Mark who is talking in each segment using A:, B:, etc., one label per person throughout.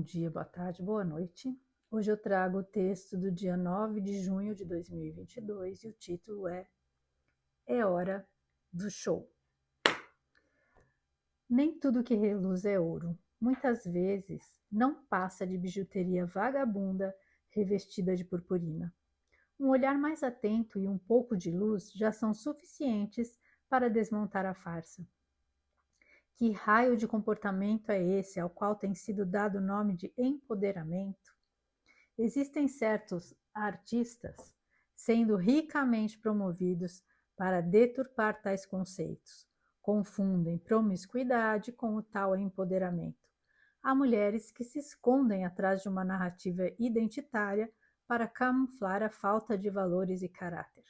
A: dia, boa tarde, boa noite. Hoje eu trago o texto do dia 9 de junho de 2022 e o título É Hora do Show. Nem tudo que reluz é ouro. Muitas vezes não passa de bijuteria vagabunda revestida de purpurina. Um olhar mais atento e um pouco de luz já são suficientes para desmontar a farsa. Que raio de comportamento é esse ao qual tem sido dado o nome de empoderamento? Existem certos artistas sendo ricamente promovidos para deturpar tais conceitos. Confundem promiscuidade com o tal empoderamento. Há mulheres que se escondem atrás de uma narrativa identitária para camuflar a falta de valores e caráter.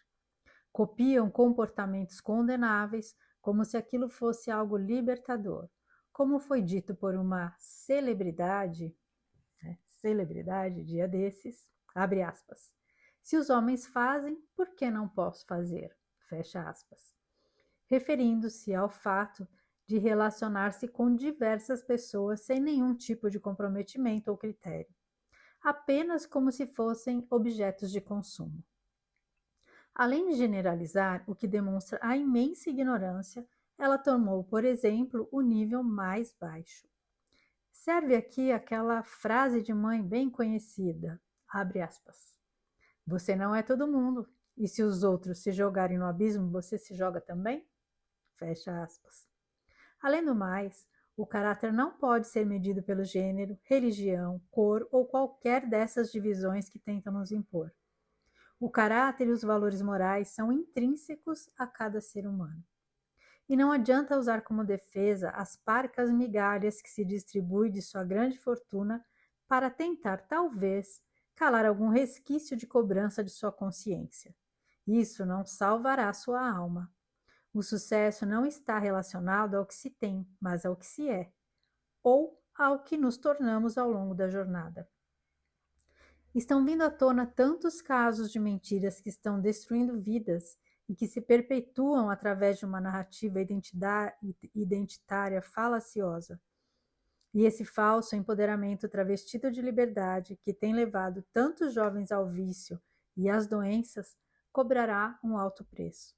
A: Copiam comportamentos condenáveis como se aquilo fosse algo libertador. Como foi dito por uma celebridade dia desses, abre aspas. Se os homens fazem, por que não posso fazer? Fecha aspas. Referindo-se ao fato de relacionar-se com diversas pessoas sem nenhum tipo de comprometimento ou critério, apenas como se fossem objetos de consumo. Além de generalizar, o que demonstra a imensa ignorância, ela tomou, por exemplo, o nível mais baixo. Serve aqui aquela frase de mãe bem conhecida, abre aspas. Você não é todo mundo, e se os outros se jogarem no abismo, você se joga também? Fecha aspas. Além do mais, o caráter não pode ser medido pelo gênero, religião, cor ou qualquer dessas divisões que tentam nos impor. O caráter e os valores morais são intrínsecos a cada ser humano. E não adianta usar como defesa as parcas migalhas que se distribui de sua grande fortuna para tentar, talvez, calar algum resquício de cobrança de sua consciência. Isso não salvará sua alma. O sucesso não está relacionado ao que se tem, mas ao que se é, ou ao que nos tornamos ao longo da jornada. Estão vindo à tona tantos casos de mentiras que estão destruindo vidas e que se perpetuam através de uma narrativa identitária falaciosa. E esse falso empoderamento travestido de liberdade, que tem levado tantos jovens ao vício e às doenças, cobrará um alto preço.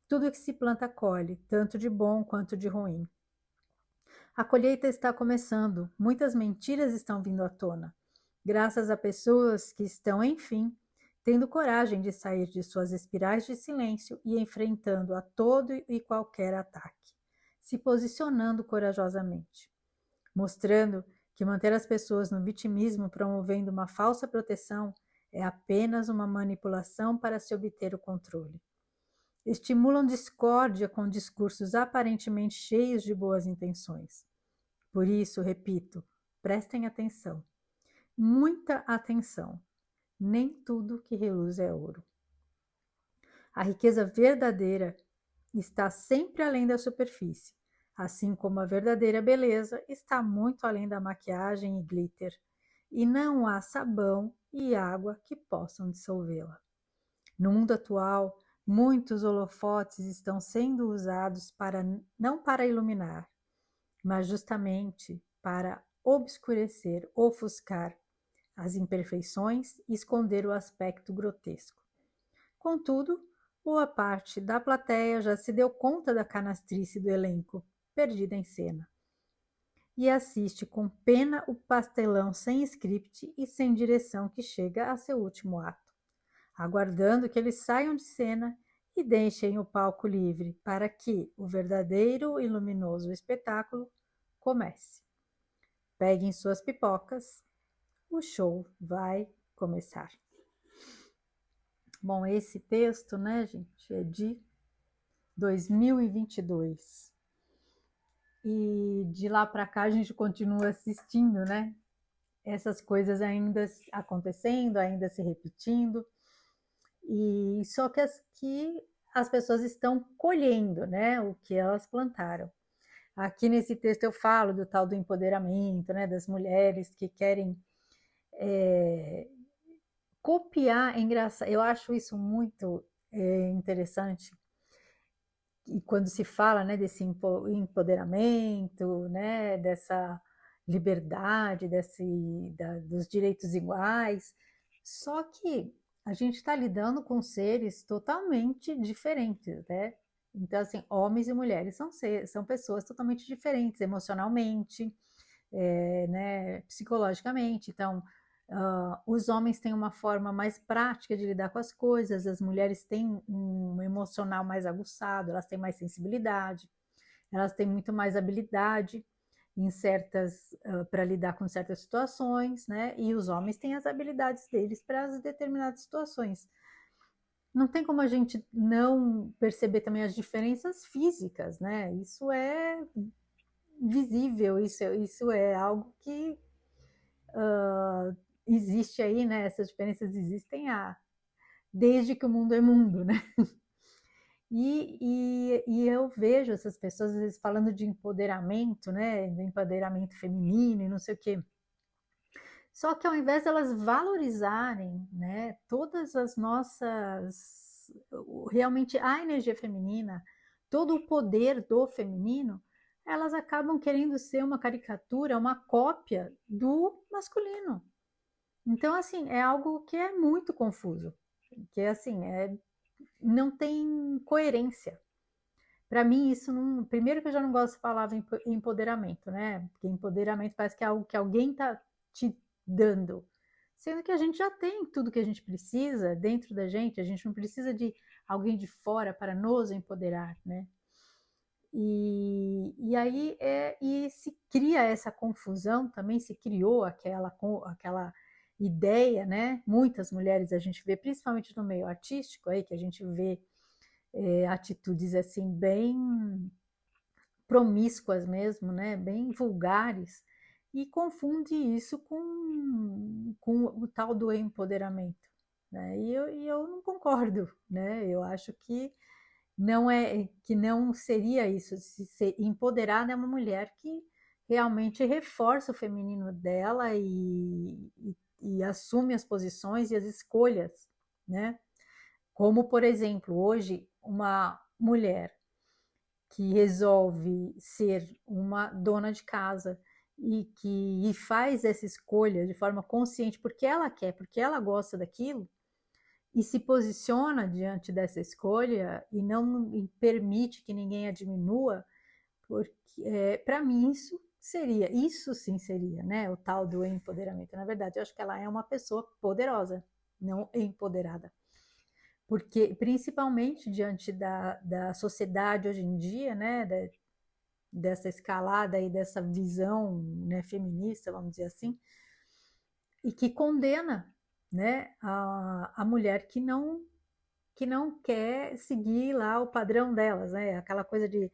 A: Tudo que se planta colhe, tanto de bom quanto de ruim. A colheita está começando, muitas mentiras estão vindo à tona, graças a pessoas que estão, enfim, tendo coragem de sair de suas espirais de silêncio e enfrentando a todo e qualquer ataque, se posicionando corajosamente, mostrando que manter as pessoas no vitimismo promovendo uma falsa proteção é apenas uma manipulação para se obter o controle. Estimulam discórdia com discursos aparentemente cheios de boas intenções. Por isso, repito, prestem atenção, muita atenção. Nem tudo que reluz é ouro. A riqueza verdadeira está sempre além da superfície, assim como a verdadeira beleza está muito além da maquiagem e glitter, e não há sabão e água que possam dissolvê-la. No mundo atual, muitos holofotes estão sendo usados não para iluminar, mas justamente para obscurecer, ofuscar as imperfeições e esconder o aspecto grotesco. Contudo, boa parte da plateia já se deu conta da canastrice do elenco, perdida em cena, e assiste com pena o pastelão sem script e sem direção que chega a seu último ato, aguardando que eles saiam de cena e deixem o palco livre para que o verdadeiro e luminoso espetáculo comece. Peguem suas pipocas, o show vai começar. Bom, esse texto, né, gente, é de 2022. E de lá para cá a gente continua assistindo, né? Essas coisas ainda acontecendo, ainda se repetindo. E só que as pessoas estão colhendo, né, o que elas plantaram. Aqui nesse texto eu falo do tal do empoderamento, né, das mulheres que querem copiar. É engraçado, eu acho isso muito interessante. E quando se fala, né, desse empoderamento, né, dessa liberdade, dos direitos iguais. Só que a gente está lidando com seres totalmente diferentes, né? Então, assim, homens e mulheres são pessoas totalmente diferentes emocionalmente, né, psicologicamente. Então, os homens têm uma forma mais prática de lidar com as coisas, as mulheres têm um emocional mais aguçado, elas têm mais sensibilidade, elas têm muito mais habilidade em certas para lidar com certas situações, né? E os homens têm as habilidades deles para as determinadas situações. Não tem como a gente não perceber também as diferenças físicas, né? Isso é visível, isso é algo que existe aí, né? Essas diferenças existem desde que o mundo é mundo, né? E eu vejo essas pessoas às vezes falando de empoderamento, né? Do empoderamento feminino e não sei o quê. Só que ao invés de elas valorizarem, né, todas as nossas, realmente a energia feminina, todo o poder do feminino, elas acabam querendo ser uma caricatura, uma cópia do masculino. Então, assim, é algo que é muito confuso, que assim, não tem coerência. Para mim, isso não. Primeiro que eu já não gosto da palavra empoderamento, né? Porque empoderamento parece que é algo que alguém está te dando. Sendo que a gente já tem tudo que a gente precisa dentro da gente, a gente não precisa de alguém de fora para nos empoderar, né? E aí e se cria essa confusão, também se criou aquela ideia, né? Muitas mulheres a gente vê, principalmente no meio artístico, aí que a gente vê atitudes assim bem promíscuas mesmo, né? Bem vulgares, e confunde isso com o tal do empoderamento. Né? E eu não concordo, né? Eu acho que não seria isso. Se ser empoderada é uma mulher que realmente reforça o feminino dela e assume as posições e as escolhas, né? Como, por exemplo, hoje, uma mulher que resolve ser uma dona de casa e faz essa escolha de forma consciente porque ela quer, porque ela gosta daquilo, e se posiciona diante dessa escolha e não permite que ninguém a diminua, porque para mim isso sim seria, né, o tal do empoderamento. Na verdade, eu acho que ela é uma pessoa poderosa, não empoderada. Porque, principalmente diante da sociedade hoje em dia, né, dessa escalada e dessa visão, né, feminista, vamos dizer assim, e que condena, né, a mulher que não quer seguir lá o padrão delas, né? Aquela coisa de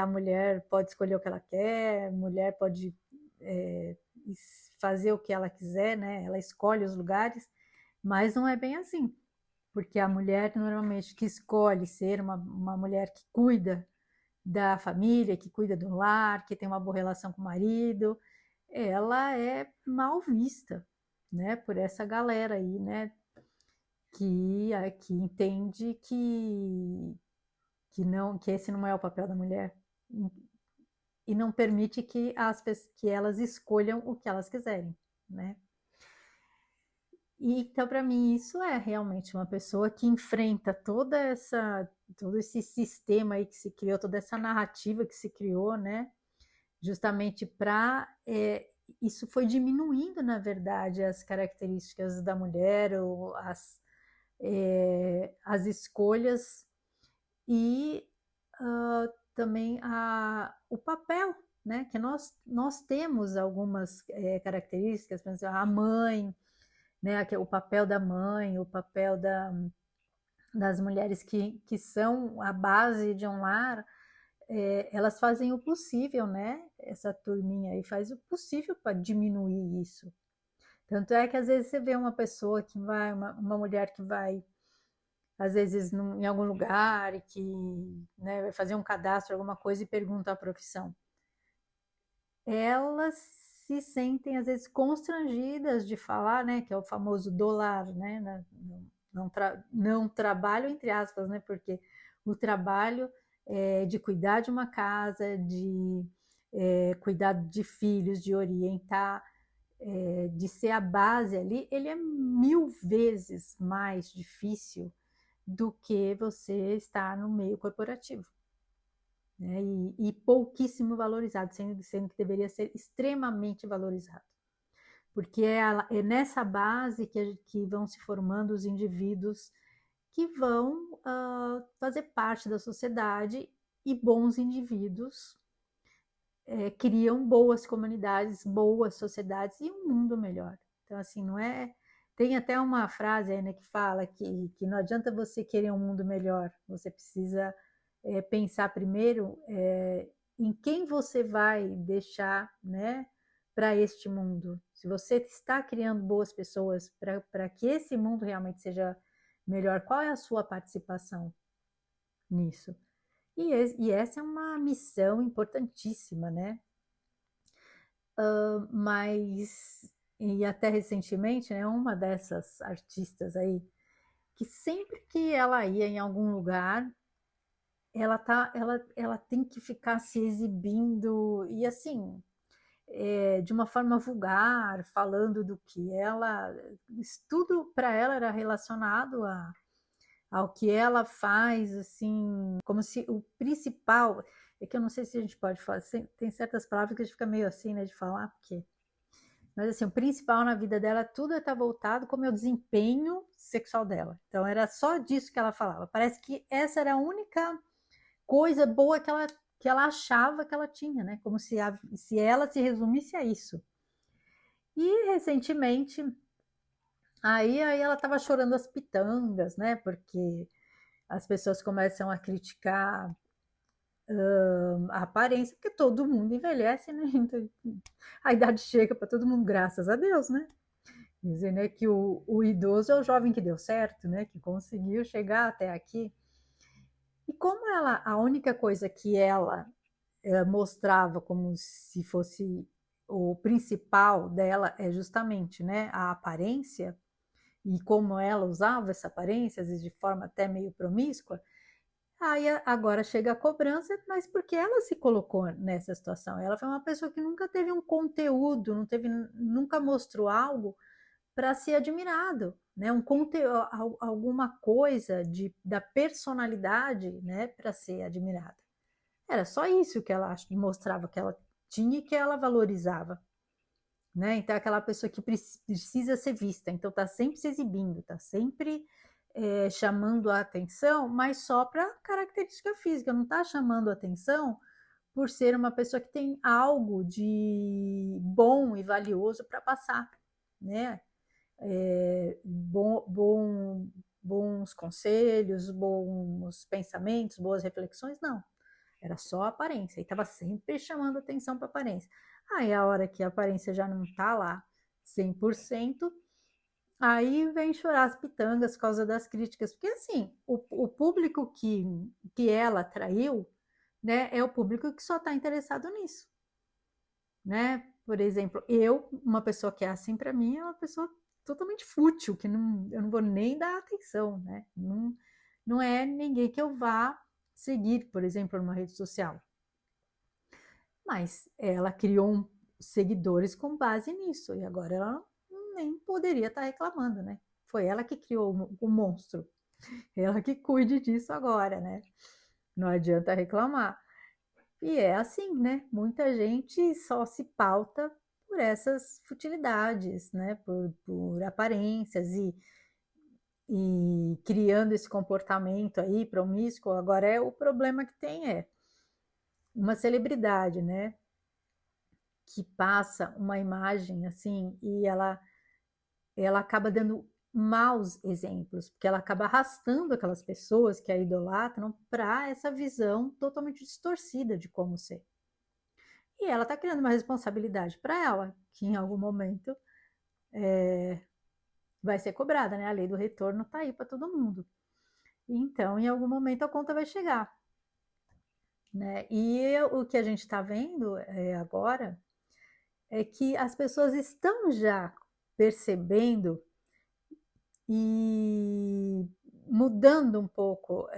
A: a mulher pode escolher o que ela quer, a mulher pode é, fazer o que ela quiser, né? Ela escolhe os lugares, mas não é bem assim, porque a mulher normalmente que escolhe ser uma mulher que cuida da família, que cuida do lar, que tem uma boa relação com o marido, ela é mal vista, né, por essa galera aí, né, que entende que esse não é o papel da mulher e não permite que elas escolham o que elas quiserem, né? E então, para mim, isso é realmente uma pessoa que enfrenta todo esse sistema aí que se criou, toda essa narrativa que se criou, né? Justamente para isso foi diminuindo, na verdade, as características da mulher, ou as escolhas e também o papel, né? Que nós temos algumas características, por exemplo, a mãe, né? O papel da mãe, o papel das mulheres que são a base de um lar, elas fazem o possível, né? Essa turminha aí faz o possível para diminuir isso. Tanto é que às vezes você vê uma pessoa que vai, uma mulher que vai, às vezes, em algum lugar e que, né, vai fazer um cadastro, alguma coisa e pergunta a profissão. Elas se sentem, às vezes, constrangidas de falar, né? Que é o famoso dólar, né? Não trabalho, entre aspas, né? Porque o trabalho de cuidar de uma casa, cuidar de filhos, de orientar, de ser a base ali, ele é 1000 vezes mais difícil do que você estar no meio corporativo, né? E pouquíssimo valorizado, sendo que deveria ser extremamente valorizado. Porque é nessa base que vão se formando os indivíduos que vão fazer parte da sociedade, e bons indivíduos criam boas comunidades, boas sociedades e um mundo melhor. Então, assim, não é. Tem até uma frase aí, né, que fala que não adianta você querer um mundo melhor, você precisa pensar primeiro em quem você vai deixar, né, para este mundo. Se você está criando boas pessoas para que esse mundo realmente seja melhor, qual é a sua participação nisso? E essa é uma missão importantíssima, né? Mas, e até recentemente, né, uma dessas artistas aí, que sempre que ela ia em algum lugar, ela tem que ficar se exibindo, e assim, de uma forma vulgar, falando do que ela. Tudo para ela era relacionado ao que ela faz, assim, como se o principal. É que eu não sei se a gente pode falar, tem certas palavras que a gente fica meio assim, né, de falar, porque. Mas assim, o principal na vida dela, tudo está voltado como é o desempenho sexual dela. Então era só disso que ela falava. Parece que essa era a única coisa boa que ela achava que ela tinha, né? Como se ela se resumisse a isso. E recentemente, aí ela estava chorando as pitangas, né? Porque as pessoas começam a criticar a aparência, porque todo mundo envelhece, né? Então, a idade chega para todo mundo, graças a Deus, né? Dizem, né, que o idoso é o jovem que deu certo, né? Que conseguiu chegar até aqui. E como a única coisa que ela mostrava como se fosse o principal dela é justamente, né, a aparência, e como ela usava essa aparência, às vezes de forma até meio promíscua, aí agora chega a cobrança, mas porque ela se colocou nessa situação? Ela foi uma pessoa que nunca teve um conteúdo, nunca mostrou algo para ser admirado, né? Um conteúdo, alguma coisa da personalidade, né, para ser admirada. Era só isso que ela mostrava que ela tinha e que ela valorizava, né? Então aquela pessoa que precisa ser vista, então está sempre se exibindo, está sempre chamando a atenção, mas só para característica física, não está chamando a atenção por ser uma pessoa que tem algo de bom e valioso para passar, né? Bons conselhos, bons pensamentos, boas reflexões, não. Era só a aparência, e estava sempre chamando atenção para a aparência. Aí a hora que a aparência já não está lá 100%, aí vem chorar as pitangas por causa das críticas, porque assim, o público que ela atraiu, né, é o público que só está interessado nisso, né? Por exemplo, uma pessoa que é assim para mim é uma pessoa totalmente fútil, que eu não vou nem dar atenção, né? Não é ninguém que eu vá seguir, por exemplo, numa rede social. Mas ela criou seguidores com base nisso, e agora ela nem poderia estar reclamando, né? Foi ela que criou o monstro, ela que cuide disso agora, né? Não adianta reclamar. E é assim, né? Muita gente só se pauta por essas futilidades, né? Por aparências e criando esse comportamento aí promíscuo. Agora o problema que tem uma celebridade, né? Que passa uma imagem assim e ela acaba dando maus exemplos, porque ela acaba arrastando aquelas pessoas que a idolatram para essa visão totalmente distorcida de como ser. E ela está criando uma responsabilidade para ela, que em algum momento vai ser cobrada, né? A lei do retorno está aí para todo mundo. Então, em algum momento a conta vai chegar, né? E o que a gente está vendo agora é que as pessoas estão já percebendo e mudando um pouco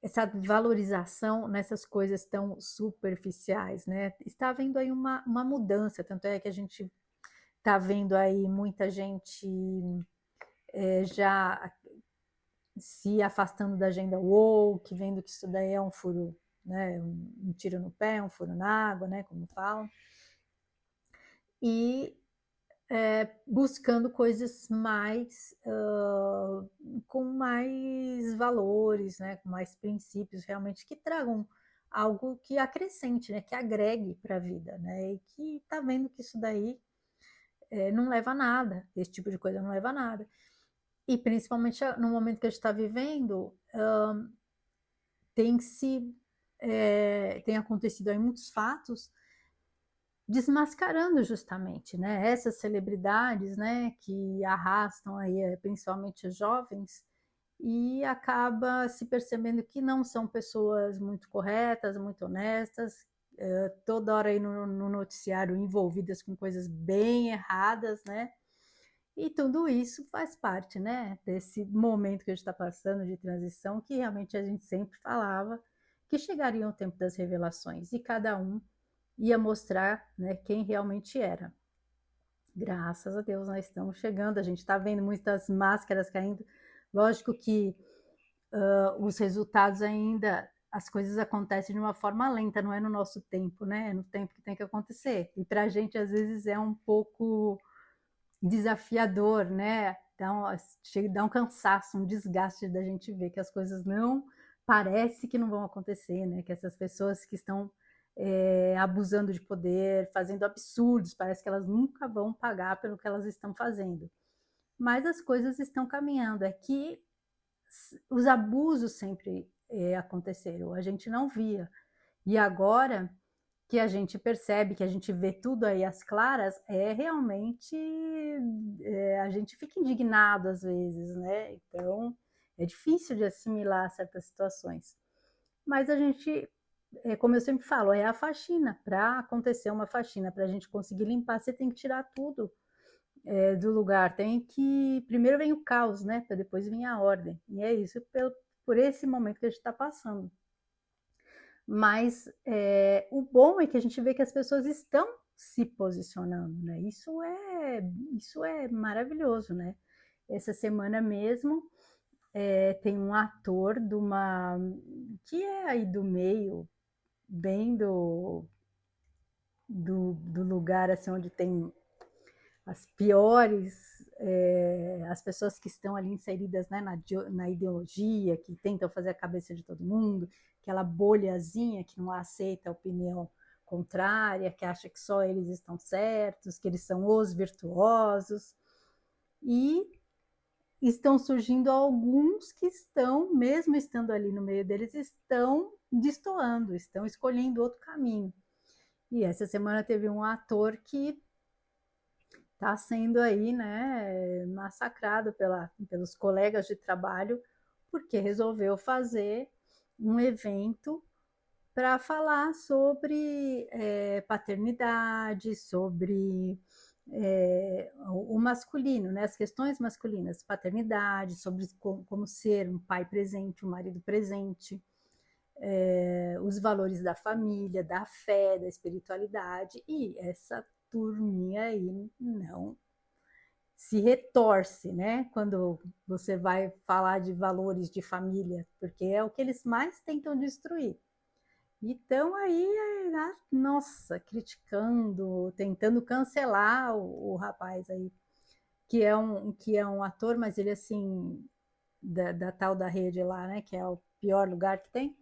A: essa valorização nessas coisas tão superficiais, né? Está havendo aí uma mudança, tanto é que a gente está vendo aí muita gente já se afastando da agenda woke, vendo que isso daí é um furo, né? Um tiro no pé, um furo na água, né? Como falam. E buscando coisas mais com mais valores, né, com mais princípios realmente que tragam algo que acrescente, né, que agregue para a vida, né, e que está vendo que isso daí não leva a nada, esse tipo de coisa não leva a nada. E principalmente no momento que a gente está vivendo, tem se tem acontecido aí muitos fatos desmascarando justamente, né, essas celebridades, né, que arrastam aí principalmente os jovens e acaba se percebendo que não são pessoas muito corretas, muito honestas, toda hora aí no noticiário envolvidas com coisas bem erradas, né? E tudo isso faz parte, né, desse momento que a gente está passando de transição, que realmente a gente sempre falava que chegaria o tempo das revelações e cada um ia mostrar, né, quem realmente era. Graças a Deus nós estamos chegando, a gente está vendo muitas máscaras caindo. Lógico que os resultados ainda, as coisas acontecem de uma forma lenta, não é no nosso tempo, né? É no tempo que tem que acontecer. E para a gente, às vezes, é um pouco desafiador, né? Chega a dar um cansaço, um desgaste da gente ver que as coisas não parece que não vão acontecer, né? Que essas pessoas que estão abusando de poder, fazendo absurdos, parece que elas nunca vão pagar pelo que elas estão fazendo. Mas as coisas estão caminhando. É que os abusos sempre aconteceram, a gente não via. E agora que a gente percebe, que a gente vê tudo aí às claras, realmente a gente fica indignado às vezes, né? Então é difícil de assimilar certas situações. Mas a gente, como eu sempre falo, é a faxina. Para acontecer uma faxina, para a gente conseguir limpar, você tem que tirar tudo do lugar. Tem que. Primeiro vem o caos, né? Para depois vir a ordem. E é isso por esse momento que a gente está passando. Mas o bom é que a gente vê que as pessoas estão se posicionando, né? Isso é maravilhoso, né? Essa semana mesmo tem um ator que é aí do meio, bem do lugar assim onde tem as piores, as pessoas que estão ali inseridas, né, na ideologia, que tentam fazer a cabeça de todo mundo, aquela bolhazinha que não aceita a opinião contrária, que acha que só eles estão certos, que eles são os virtuosos. E estão surgindo alguns que estão, mesmo estando ali no meio deles, estão destoando, estão escolhendo outro caminho. E essa semana teve um ator que está sendo aí, né, massacrado pelos colegas de trabalho, porque resolveu fazer um evento para falar sobre paternidade, sobre o masculino, né, as questões masculinas, paternidade, sobre como ser um pai presente, um marido presente, os valores da família, da fé, da espiritualidade, e essa turminha aí não se retorce, né? Quando você vai falar de valores de família, porque é o que eles mais tentam destruir. Então aí, nossa, criticando, tentando cancelar o rapaz aí, que é um ator, mas ele assim, da tal da rede lá, né? Que é o pior lugar que tem.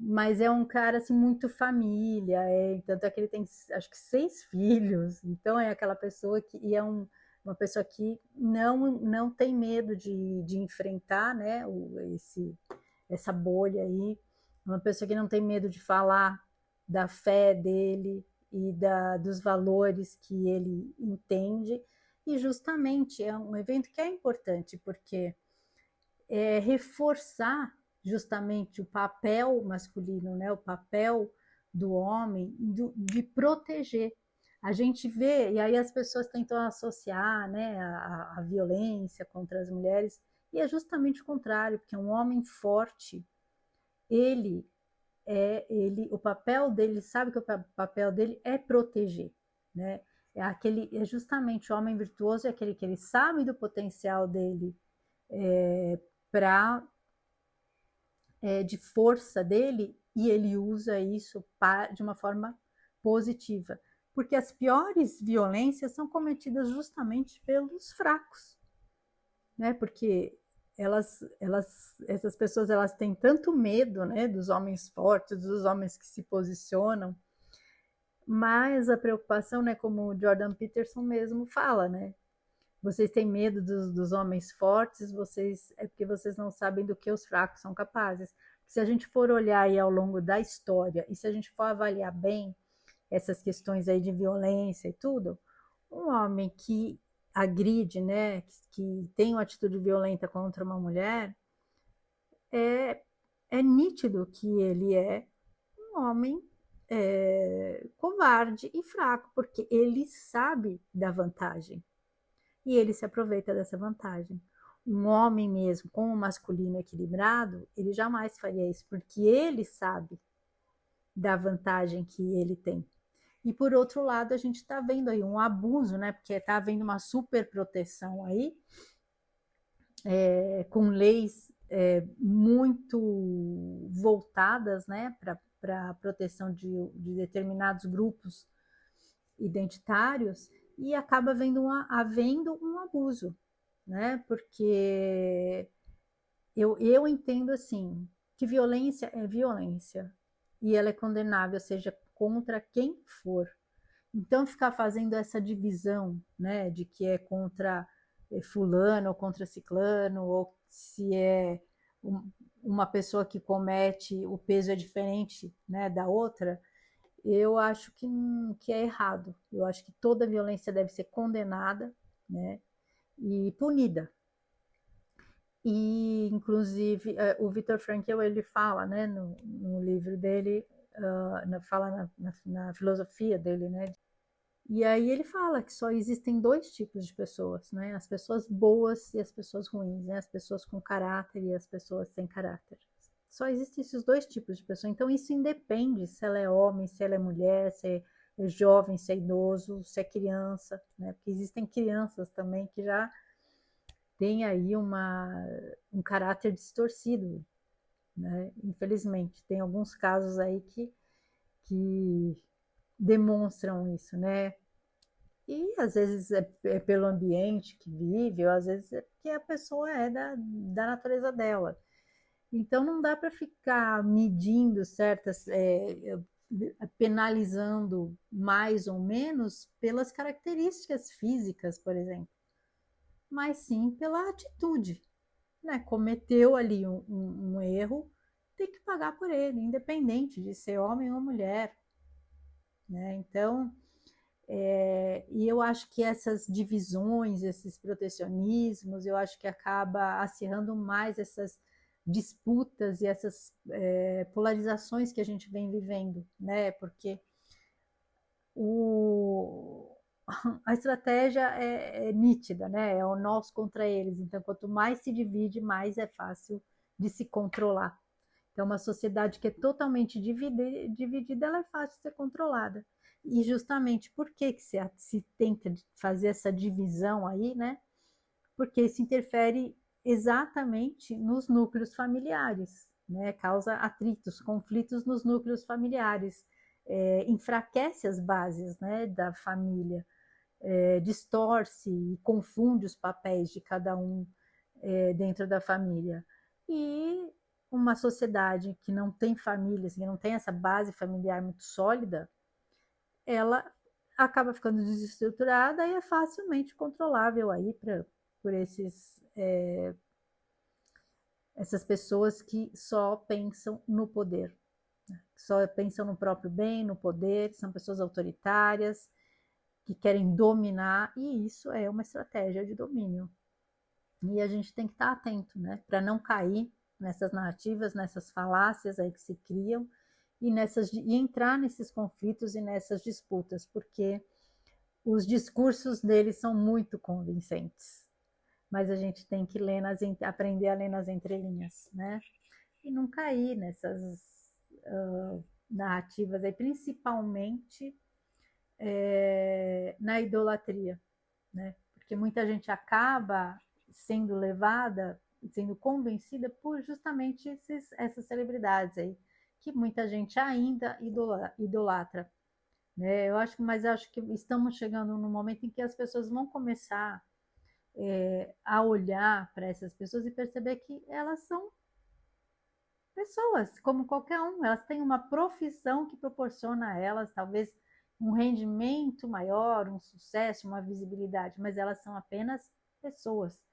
A: Mas é um cara assim muito família, tanto é que ele tem acho que 6 filhos, então é aquela pessoa que e é uma pessoa que não tem medo de enfrentar, né, essa bolha aí, uma pessoa que não tem medo de falar da fé dele e dos valores que ele entende, e justamente é um evento que é importante porque reforçar justamente o papel masculino, né, o papel do homem de proteger. A gente vê, e aí as pessoas tentam associar, né, a violência contra as mulheres, e é justamente o contrário, porque um homem forte o papel dele, sabe que o papel dele é proteger, né? É justamente o homem virtuoso, é aquele que ele sabe do potencial dele de força dele, e ele usa isso de uma forma positiva. Porque as piores violências são cometidas justamente pelos fracos, né? Porque essas pessoas elas têm tanto medo, né, dos homens fortes, dos homens que se posicionam, mas a preocupação, né, como o Jordan Peterson mesmo fala, né? Vocês têm medo dos homens fortes, é porque vocês não sabem do que os fracos são capazes. Se a gente for olhar aí ao longo da história, e se a gente for avaliar bem essas questões aí de violência e tudo, um homem que agride, né, que tem uma atitude violenta contra uma mulher, é nítido que ele é um homem covarde e fraco, porque ele sabe da vantagem e ele se aproveita dessa vantagem. Um homem mesmo com um masculino equilibrado, ele jamais faria isso, porque ele sabe da vantagem que ele tem. E por outro lado, a gente está vendo aí um abuso, né? Porque está havendo uma superproteção aí, com leis muito voltadas, né, para a proteção de determinados grupos identitários, e acaba havendo um abuso, né? Porque eu entendo assim que violência é violência e ela é condenável, seja contra quem for. Então ficar fazendo essa divisão, né, de que é contra fulano ou contra ciclano, ou se é uma pessoa que comete, o peso é diferente, né, da outra, eu acho que é errado. Eu acho que toda violência deve ser condenada, né, e punida. E, inclusive, o Viktor Frankl, ele fala, né, no livro dele, fala na filosofia dele, né, e aí ele fala que só existem dois tipos de pessoas, né, as pessoas boas e as pessoas ruins, né, as pessoas com caráter e as pessoas sem caráter. Só existem esses dois tipos de pessoa, então isso independe se ela é homem, se ela é mulher, se é jovem, se é idoso, se é criança, né, porque existem crianças também que já tem aí um caráter distorcido, né? Infelizmente, tem alguns casos aí que demonstram isso, né? E às vezes é pelo ambiente que vive, ou às vezes é porque a pessoa é da natureza dela. Então não dá para ficar medindo certas, penalizando mais ou menos pelas características físicas, por exemplo, mas sim pela atitude, né? Cometeu ali um erro, tem que pagar por ele, independente de ser homem ou mulher, né? Então, e eu acho que essas divisões, esses protecionismos, eu acho que acaba acirrando mais essas disputas e essas polarizações que a gente vem vivendo, né? Porque o, a estratégia é nítida, né? É o nós contra eles. Então, quanto mais se divide, mais é fácil de se controlar. Então, uma sociedade que é totalmente dividida, ela é fácil de ser controlada. E justamente por que se tenta fazer essa divisão aí, né? Porque isso interfere exatamente nos núcleos familiares, né? Causa atritos, conflitos nos núcleos familiares, enfraquece as bases, né, da família, distorce e confunde os papéis de cada um dentro da família. E uma sociedade que não tem famílias, que não tem essa base familiar muito sólida, ela acaba ficando desestruturada e é facilmente controlável aí por essas pessoas que só pensam no poder, só pensam no próprio bem, no poder, são pessoas autoritárias, que querem dominar, e isso é uma estratégia de domínio. E a gente tem que estar atento, né, para não cair nessas narrativas, nessas falácias aí que se criam, e entrar nesses conflitos e nessas disputas, porque os discursos deles são muito convincentes, mas a gente tem que aprender a ler nas entrelinhas, né? e não cair nessas narrativas aí, principalmente na idolatria, né? Porque muita gente acaba sendo levada, sendo convencida por justamente essas celebridades aí, que muita gente ainda idolatra. Né? Mas acho que estamos chegando num momento em que as pessoas vão começar a olhar para essas pessoas e perceber que elas são pessoas, como qualquer um. Elas têm uma profissão que proporciona a elas, talvez, um rendimento maior, um sucesso, uma visibilidade, mas elas são apenas pessoas,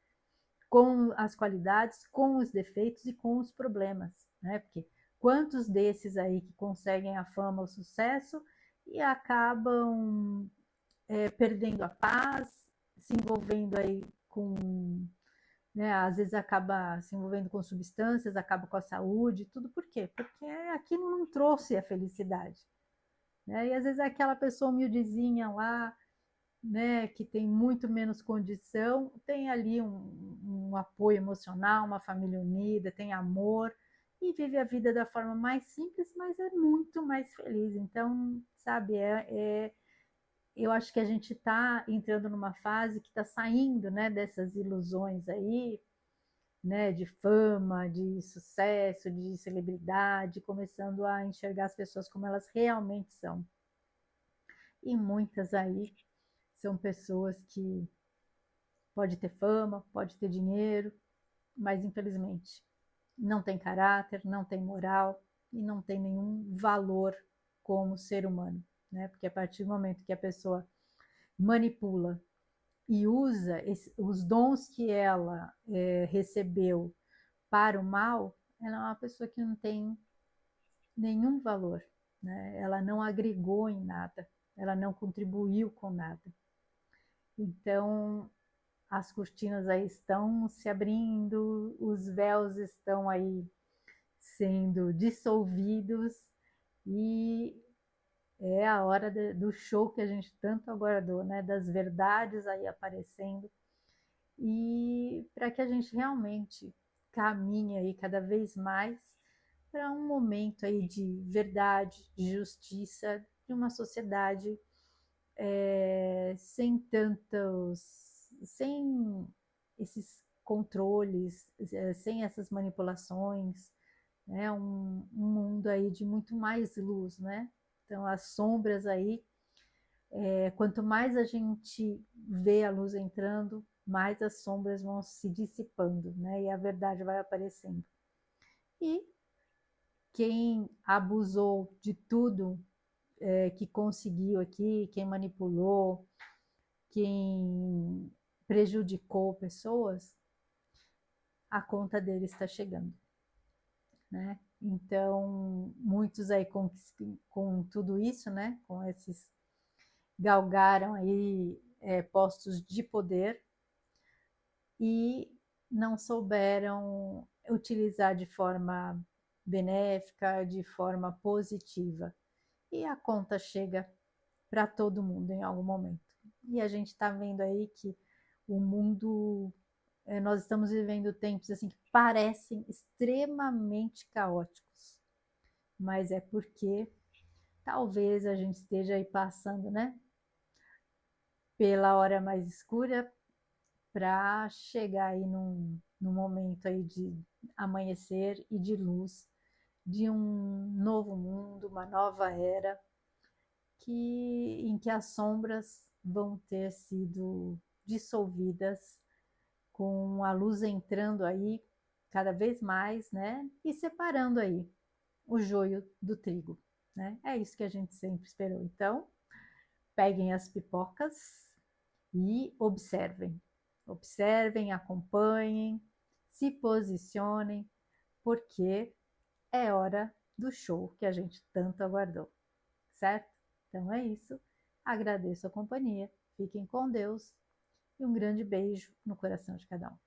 A: com as qualidades, com os defeitos e com os problemas, né? Porque quantos desses aí que conseguem a fama, o sucesso e acabam perdendo a paz, se envolvendo aí com, né, às vezes acaba se envolvendo com substâncias, acaba com a saúde, tudo por quê? Porque aquilo não trouxe a felicidade, né? E às vezes aquela pessoa humildezinha lá, né, que tem muito menos condição, tem ali um apoio emocional, uma família unida, tem amor e vive a vida da forma mais simples, mas é muito mais feliz. Então, sabe, eu acho que a gente está entrando numa fase que está saindo, né, dessas ilusões aí, né, de fama, de sucesso, de celebridade, começando a enxergar as pessoas como elas realmente são. E muitas aí são pessoas que pode ter fama, pode ter dinheiro, mas infelizmente não tem caráter, não tem moral e não tem nenhum valor como ser humano, né? Porque a partir do momento que a pessoa manipula e usa os dons que ela recebeu para o mal, ela é uma pessoa que não tem nenhum valor, né? Ela não agregou em nada, ela não contribuiu com nada. Então, as cortinas aí estão se abrindo, os véus estão aí sendo dissolvidos e é a hora do show que a gente tanto aguardou, né? Das verdades aí aparecendo e para que a gente realmente caminhe aí cada vez mais para um momento aí de verdade, de justiça, de uma sociedade sem sem esses controles, sem essas manipulações, né? Um mundo aí de muito mais luz, né? Então as sombras aí, quanto mais a gente vê a luz entrando, mais as sombras vão se dissipando, né? E a verdade vai aparecendo. E quem abusou de tudo que conseguiu aqui, quem manipulou, quem prejudicou pessoas, a conta dele está chegando, né? Então, muitos aí com tudo isso, né? Com esses galgaram aí postos de poder e não souberam utilizar de forma benéfica, de forma positiva. E a conta chega para todo mundo em algum momento. E a gente está vendo aí que o mundo, nós estamos vivendo tempos assim que parecem extremamente caóticos, mas é porque talvez a gente esteja aí passando, né, pela hora mais escura para chegar aí num momento aí de amanhecer e de luz, de um novo mundo, uma nova era, em que as sombras vão ter sido dissolvidas, com a luz entrando aí cada vez mais, né? E separando aí o joio do trigo, né? É isso que a gente sempre esperou. Então, peguem as pipocas e observem. Observem, acompanhem, se posicionem, porque é hora do show que a gente tanto aguardou, certo? Então é isso. Agradeço a companhia. Fiquem com Deus e um grande beijo no coração de cada um.